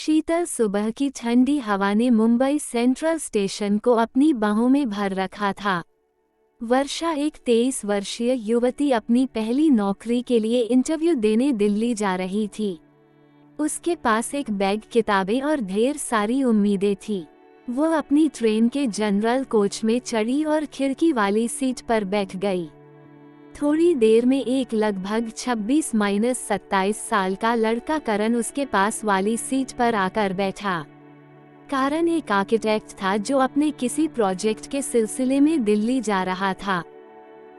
शीतल सुबह की ठंडी हवा ने मुंबई सेंट्रल स्टेशन को अपनी बाहों में भर रखा था। वर्षा, एक 23 वर्षीय युवती, अपनी पहली नौकरी के लिए इंटरव्यू देने दिल्ली जा रही थी। उसके पास एक बैग, किताबें और ढेर सारी उम्मीदें थी। वो अपनी ट्रेन के जनरल कोच में चढ़ी और खिड़की वाली सीट पर बैठ गई। थोड़ी देर में एक लगभग 26-27 साल का लड़का करण उसके पास वाली सीट पर आकर बैठा। करण एक आर्किटेक्ट था जो अपने किसी प्रोजेक्ट के सिलसिले में दिल्ली जा रहा था।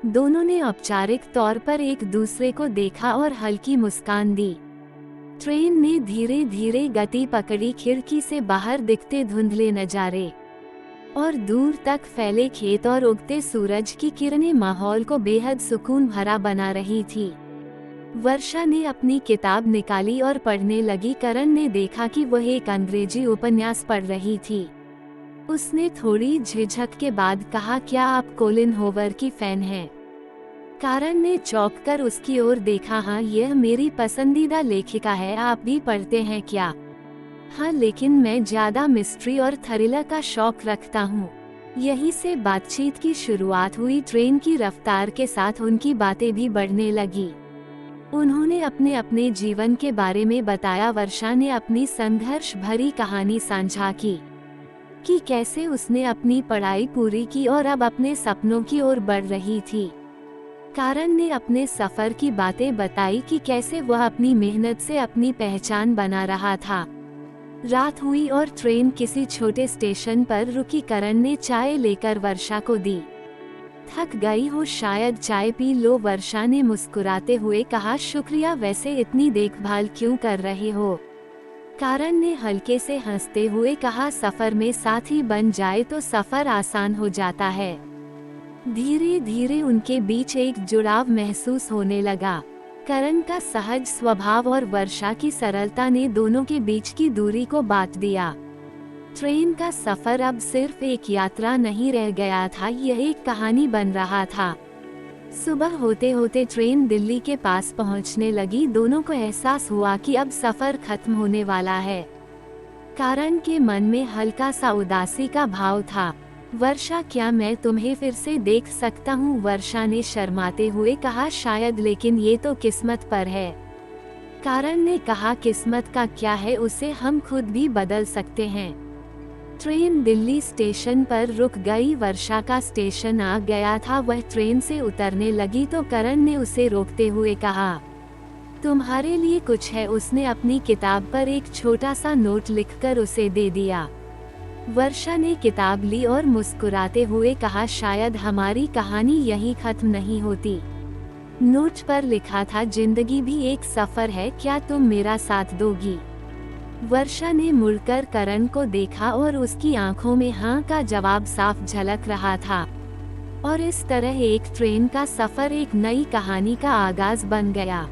दोनों ने औपचारिक तौर पर एक दूसरे को देखा और हल्की मुस्कान दी। ट्रेन ने धीरे धीरे गति पकड़ी, खिड़की से बाहर दिखते धुंधले नजारे और दूर तक फैले खेत और उगते सूरज की किरणें माहौल को बेहद सुकून भरा बना रही थी। वर्षा ने अपनी किताब निकाली और पढ़ने लगी। करण ने देखा कि वह एक अंग्रेजी उपन्यास पढ़ रही थी। उसने थोड़ी झिझक के बाद कहा, क्या आप कोलिन होवर की फैन हैं? करण ने चौंक कर उसकी ओर देखा। हाँ, यह मेरी पसंदीदा लेखिका है। आप भी पढ़ते हैं क्या? हाँ, लेकिन मैं ज्यादा मिस्ट्री और थ्रिलर का शौक रखता हूँ। यहीं से बातचीत की शुरुआत हुई। ट्रेन की रफ्तार के साथ उनकी बातें भी बढ़ने लगी। उन्होंने अपने अपने जीवन के बारे में बताया। वर्षा ने अपनी संघर्ष भरी कहानी साझा की कि कैसे उसने अपनी पढ़ाई पूरी की और अब अपने सपनों की ओर बढ़ रही थी। करण ने अपने सफर की बातें बताई कि कैसे वह अपनी मेहनत से अपनी पहचान बना रहा था। रात हुई और ट्रेन किसी छोटे स्टेशन पर रुकी। करण ने चाय लेकर वर्षा को दी। थक गई हो शायद, चाय पी लो, वर्षा ने मुस्कुराते हुए कहा। शुक्रिया, वैसे इतनी देखभाल क्यों कर रहे हो? करण ने हल्के से हंसते हुए कहा, सफर में साथी बन जाए तो सफर आसान हो जाता है। धीरे धीरे उनके बीच एक जुड़ाव महसूस होने लगा। करण का सहज स्वभाव और वर्षा की सरलता ने दोनों के बीच की दूरी को बांट दिया। ट्रेन का सफर अब सिर्फ एक यात्रा नहीं रह गया था, यह एक कहानी बन रहा था। सुबह होते होते ट्रेन दिल्ली के पास पहुंचने लगी। दोनों को एहसास हुआ कि अब सफर खत्म होने वाला है। करण के मन में हल्का सा उदासी का भाव था। वर्षा, क्या मैं तुम्हें फिर से देख सकता हूँ? वर्षा ने शर्माते हुए कहा, शायद, लेकिन ये तो किस्मत पर है। करण ने कहा, किस्मत का क्या है, उसे हम खुद भी बदल सकते हैं। ट्रेन दिल्ली स्टेशन पर रुक गई। वर्षा का स्टेशन आ गया था। वह ट्रेन से उतरने लगी तो करण ने उसे रोकते हुए कहा, तुम्हारे लिए कुछ है। उसने अपनी किताब पर एक छोटा सा नोट लिखकर उसे दे दिया। वर्षा ने किताब ली और मुस्कुराते हुए कहा, शायद हमारी कहानी यहीं खत्म नहीं होती। नोट पर लिखा था, जिंदगी भी एक सफर है, क्या तुम मेरा साथ दोगी? वर्षा ने मुड़कर करण को देखा और उसकी आंखों में हाँ का जवाब साफ झलक रहा था। और इस तरह एक ट्रेन का सफर एक नई कहानी का आगाज बन गया।